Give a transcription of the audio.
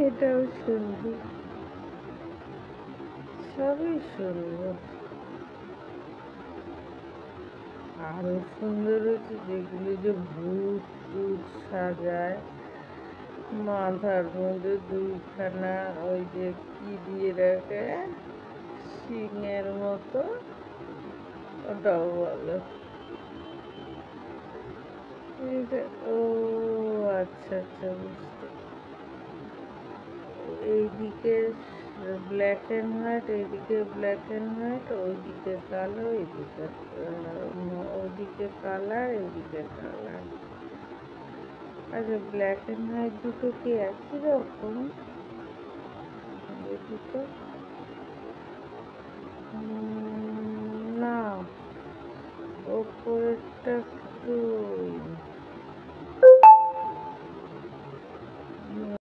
এটাও সুন্দর, সবই সুন্দর। আরো সুন্দর হচ্ছে যেগুলো যে ভূত টুত সাজায়, মাথার মধ্যে দুইখানা ওই যে কি দিয়ে রাখে সিংহের মতো, ওটাও বলো। এটা ও আচ্ছা আচ্ছা, বুঝতে। এইদিকে ব্ল্যাক অ্যান্ড হোয়াইট, এইদিকে ব্ল্যাক অ্যান্ড হোয়াইট, ওইদিকে কালো, এইদিকে ওইদিকে কালার, এইদিকে কালার। আচ্ছা, ব্ল্যাক অ্যান্ড হোয়াইট দুটো কি একই রকম? এই দুটো না, ওপরেরটা একটু